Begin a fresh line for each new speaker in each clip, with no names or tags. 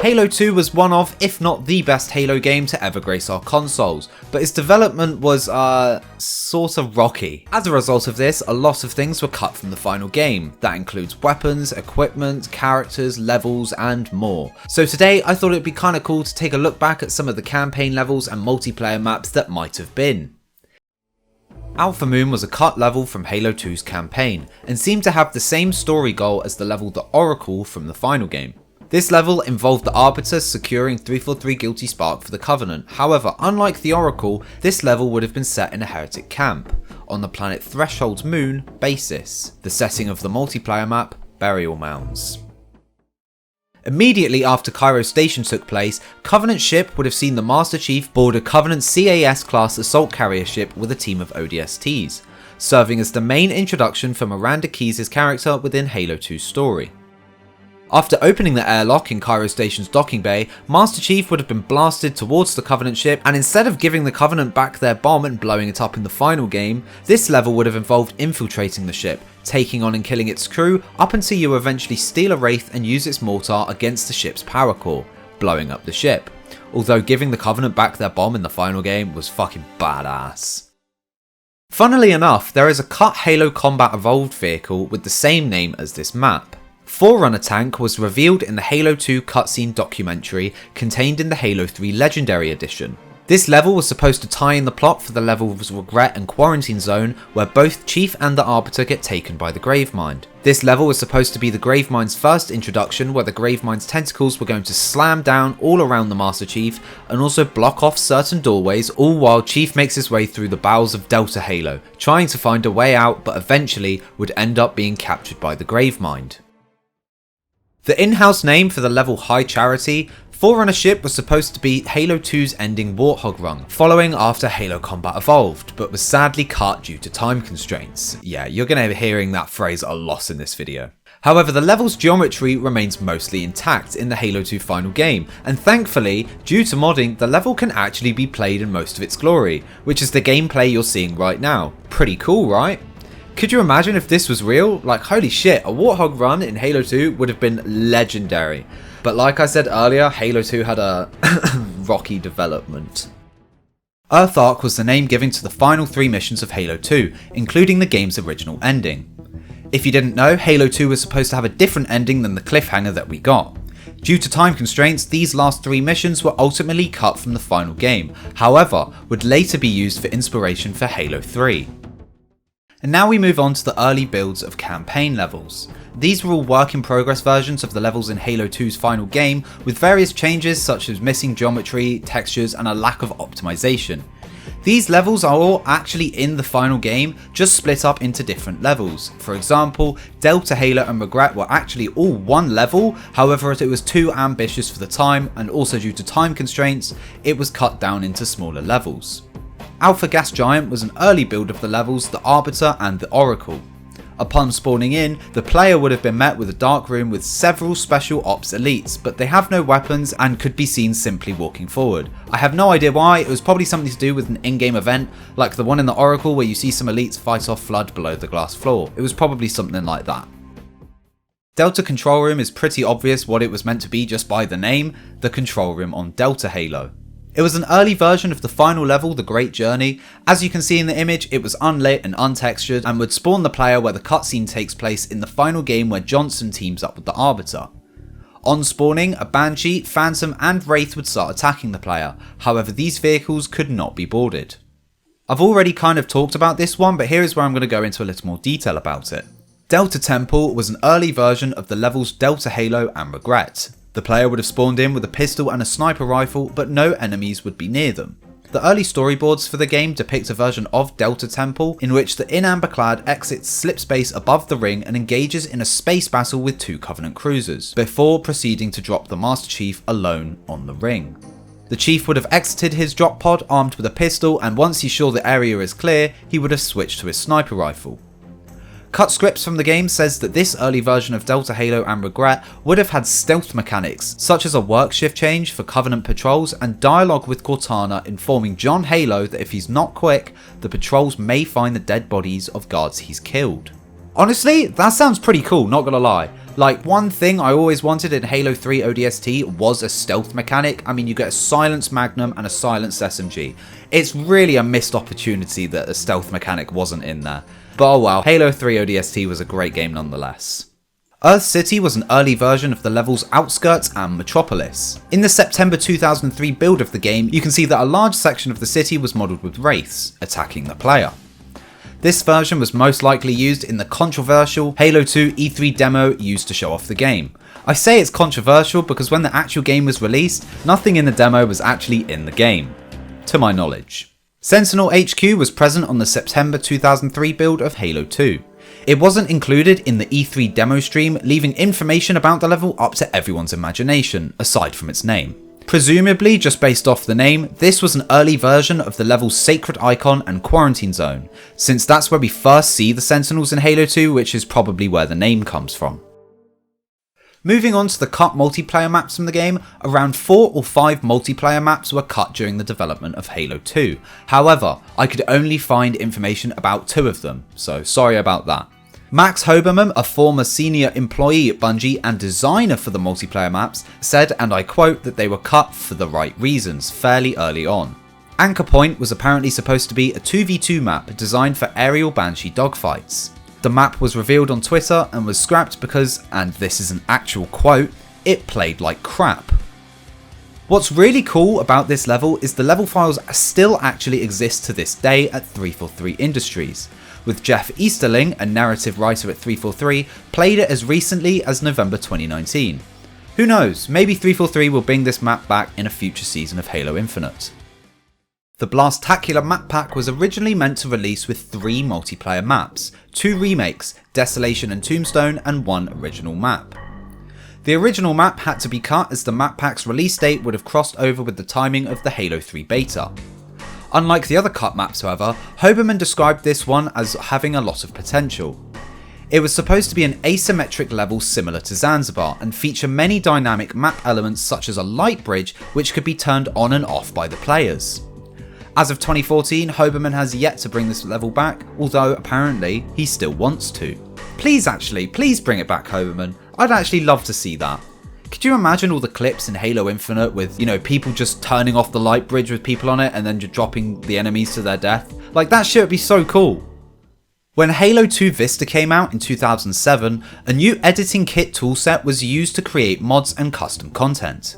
Halo 2 was one of, if not the best Halo game to ever grace our consoles, but its development was, sort of rocky. As a result of this, a lot of things were cut from the final game. That includes weapons, equipment, characters, levels, and more. So today, I thought it'd be kinda cool to take a look back at some of the campaign levels and multiplayer maps that might have been. Alphamoon was a cut level from Halo 2's campaign, and seemed to have the same story goal as the level The Oracle from the final game. This level involved the Arbiter securing 343 Guilty Spark for the Covenant. However, unlike the Oracle, this level would have been set in a heretic camp, on the planet Threshold's moon, Basis, the setting of the multiplayer map, Burial Mounds. Immediately after Cairo Station took place, Covenantship would have seen the Master Chief board a Covenant CAS class assault carrier ship with a team of ODSTs, serving as the main introduction for Miranda Keyes' character within Halo 2's story. After opening the airlock in Cairo Station's docking bay, Master Chief would have been blasted towards the Covenant ship, and instead of giving the Covenant back their bomb and blowing it up in the final game, this level would have involved infiltrating the ship, taking on and killing its crew up until you eventually steal a Wraith and use its mortar against the ship's power core, blowing up the ship. Although giving the Covenant back their bomb in the final game was fucking badass. Funnily enough, there is a cut Halo Combat Evolved vehicle with the same name as this map. Forerunnertank was revealed in the Halo 2 cutscene documentary contained in the Halo 3 Legendary Edition. This level was supposed to tie in the plot for the level's Regret and Quarantine Zone, where both Chief and the Arbiter get taken by the Gravemind. This level was supposed to be the Gravemind's first introduction, where the Gravemind's tentacles were going to slam down all around the Master Chief and also block off certain doorways, all while Chief makes his way through the bowels of Delta Halo, trying to find a way out, but eventually would end up being captured by the Gravemind. The in-house name for the level High Charity, Forerunnership, was supposed to be Halo 2's ending Warthog run, following after Halo Combat Evolved, but was sadly cut due to time constraints. Yeah, you're going to be hearing that phrase a lot in this video. However, the level's geometry remains mostly intact in the Halo 2 final game, and thankfully, due to modding, the level can actually be played in most of its glory, which is the gameplay you're seeing right now. Pretty cool, right? Could you imagine if this was real? Like, holy shit, a Warthog run in Halo 2 would have been legendary. But like I said earlier, Halo 2 had a rocky development. Earthark was the name given to the final 3 missions of Halo 2, including the game's original ending. If you didn't know, Halo 2 was supposed to have a different ending than the cliffhanger that we got. Due to time constraints, these last 3 missions were ultimately cut from the final game, however, would later be used for inspiration for Halo 3. And now we move on to the early builds of campaign levels. These were all work in progress versions of the levels in Halo 2's final game, with various changes such as missing geometry, textures, and a lack of optimization. These levels are all actually in the final game, just split up into different levels. For example, Delta Halo and Regret were actually all one level, however it was too ambitious for the time, and also due to time constraints, it was cut down into smaller levels. Alphagasgiant was an early build of the levels The Arbiter and The Oracle. Upon spawning in, the player would have been met with a dark room with several special ops elites, but they have no weapons and could be seen simply walking forward. I have no idea why, it was probably something to do with an in-game event, like the one in The Oracle where you see some elites fight off Flood below the glass floor. It was probably something like that. Deltacontrolroom is pretty obvious what it was meant to be just by the name, the control room on Delta Halo. It was an early version of the final level, The Great Journey. As you can see in the image, it was unlit and untextured and would spawn the player where the cutscene takes place in the final game where Johnson teams up with the Arbiter. On spawning, a Banshee, Phantom and Wraith would start attacking the player, however these vehicles could not be boarded. I've already kind of talked about this one, but here is where I'm going to go into a little more detail about it. Deltatemple was an early version of the levels Delta Halo and Regret. The player would have spawned in with a pistol and a sniper rifle, but no enemies would be near them. The early storyboards for the game depict a version of Deltatemple in which the in amber clad exits slip space above the ring and engages in a space battle with 2 Covenant cruisers, before proceeding to drop the Master Chief alone on the ring. The Chief would have exited his drop pod armed with a pistol, and once he's sure the area is clear, he would have switched to his sniper rifle. Cut scripts from the game says that this early version of Delta Halo and Regret would have had stealth mechanics, such as a work shift change for Covenant patrols and dialogue with Cortana informing John Halo that if he's not quick, the patrols may find the dead bodies of guards he's killed. Honestly, that sounds pretty cool, not gonna lie. Like, one thing I always wanted in Halo 3 ODST was a stealth mechanic. I mean, you get a silenced Magnum and a silenced SMG. It's really a missed opportunity that a stealth mechanic wasn't in there. But oh well, Halo 3 ODST was a great game nonetheless. Earthcity was an early version of the level's outskirts and metropolis. In the September 2003 build of the game, you can see that a large section of the city was modelled with wraiths, attacking the player. This version was most likely used in the controversial Halo 2 E3 demo used to show off the game. I say it's controversial because when the actual game was released, nothing in the demo was actually in the game, to my knowledge. Sentinelhq was present on the September 2003 build of Halo 2. It wasn't included in the E3 demo stream, leaving information about the level up to everyone's imagination, aside from its name. Presumably, just based off the name, this was an early version of the level's Sacred Icon and Quarantine Zone, since that's where we first see the Sentinels in Halo 2, which is probably where the name comes from. Moving on to the cut multiplayer maps from the game, around 4 or 5 multiplayer maps were cut during the development of Halo 2. However, I could only find information about 2 of them, so sorry about that. Max Hoberman, a former senior employee at Bungie and designer for the multiplayer maps, said, and I quote, that they were cut for the right reasons fairly early on. Anchor Point was apparently supposed to be a 2v2 map designed for aerial Banshee dogfights. The map was revealed on Twitter and was scrapped because, and this is an actual quote, it played like crap. What's really cool about this level is the level files still actually exist to this day at 343 Industries, with Jeff Easterling, a narrative writer at 343, played it as recently as November 2019. Who knows, maybe 343 will bring this map back in a future season of Halo Infinite. The Blastacular Map Pack was originally meant to release with 3 multiplayer maps, 2 remakes, Desolation and Tombstone, and 1 original map. The original map had to be cut as the map pack's release date would have crossed over with the timing of the Halo 3 beta. Unlike the other cut maps, however, Hoberman described this one as having a lot of potential. It was supposed to be an asymmetric level similar to Zanzibar and feature many dynamic map elements such as a light bridge which could be turned on and off by the players. As of 2014, Hoberman has yet to bring this level back, although apparently he still wants to. Please bring it back, Hoberman. I'd actually love to see that. Could you imagine all the clips in Halo Infinite with, people just turning off the light bridge with people on it and then just dropping the enemies to their death? Like, that shit would be so cool. When Halo 2 Vista came out in 2007, a new editing kit toolset was used to create mods and custom content.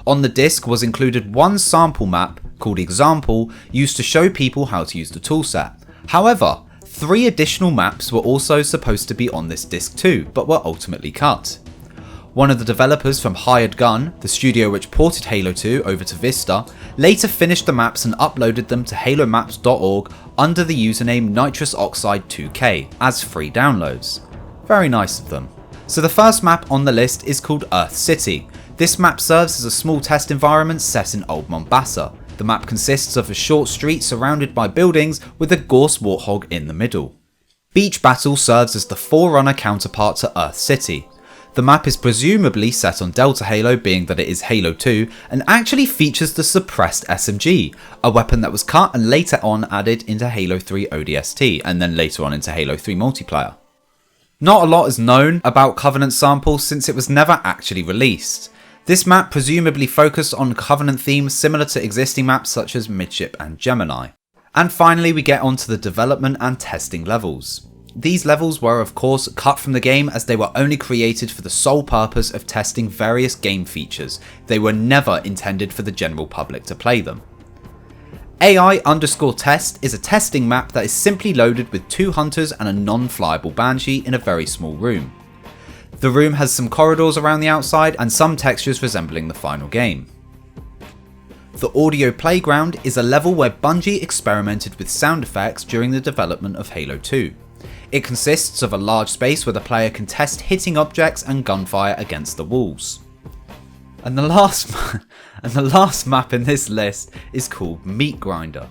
On the disc was included 1 sample map, called Example, used to show people how to use the toolset. However, 3 additional maps were also supposed to be on this disc too, but were ultimately cut. One of the developers from Hired Gun, the studio which ported Halo 2 over to Vista, later finished the maps and uploaded them to halomaps.org under the username Nitrous Oxide 2K as free downloads. Very nice of them. So the first map on the list is called Earthcity. This map serves as a small test environment set in Old Mombasa. The map consists of a short street surrounded by buildings with a Gorse Warthog in the middle. Beach Battle serves as the Forerunner counterpart to Earthcity. The map is presumably set on Delta Halo, being that it is Halo 2, and actually features the suppressed SMG, a weapon that was cut and later on added into Halo 3 ODST, and then later on into Halo 3 multiplayer. Not a lot is known about Covenant Sample since it was never actually released. This map presumably focused on Covenant themes similar to existing maps such as Midship and Gemini. And finally we get onto the development and testing levels. These levels were of course cut from the game as they were only created for the sole purpose of testing various game features. They were never intended for the general public to play them. AI_test is a testing map that is simply loaded with 2 hunters and a non-flyable Banshee in a very small room. The room has some corridors around the outside and some textures resembling the final game. The Audio Playground is a level where Bungie experimented with sound effects during the development of Halo 2. It consists of a large space where the player can test hitting objects and gunfire against the walls. And the last map in this list is called Meat Grinder.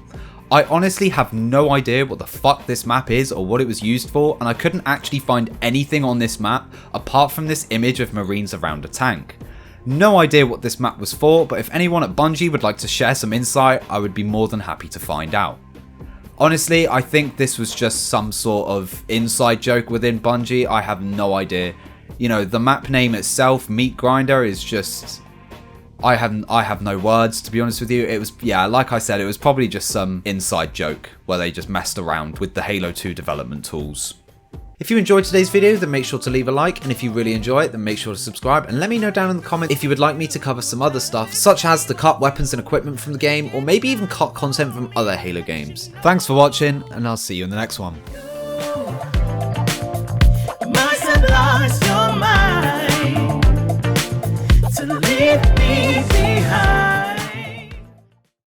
I honestly have no idea what the fuck this map is or what it was used for, and I couldn't actually find anything on this map apart from this image of Marines around a tank. No idea what this map was for, but if anyone at Bungie would like to share some insight, I would be more than happy to find out. Honestly, I think this was just some sort of inside joke within Bungie. I have no idea. You know, the map name itself, Meat Grinder, is just... I have no words, to be honest with you. It was, yeah, like I said, it was probably just some inside joke where they just messed around with the Halo 2 development tools. If you enjoyed today's video, then make sure to leave a like, and if you really enjoy it, then make sure to subscribe, and let me know down in the comments if you would like me to cover some other stuff, such as the cut weapons and equipment from the game, or maybe even cut content from other Halo games. Thanks for watching, and I'll see you in the next one.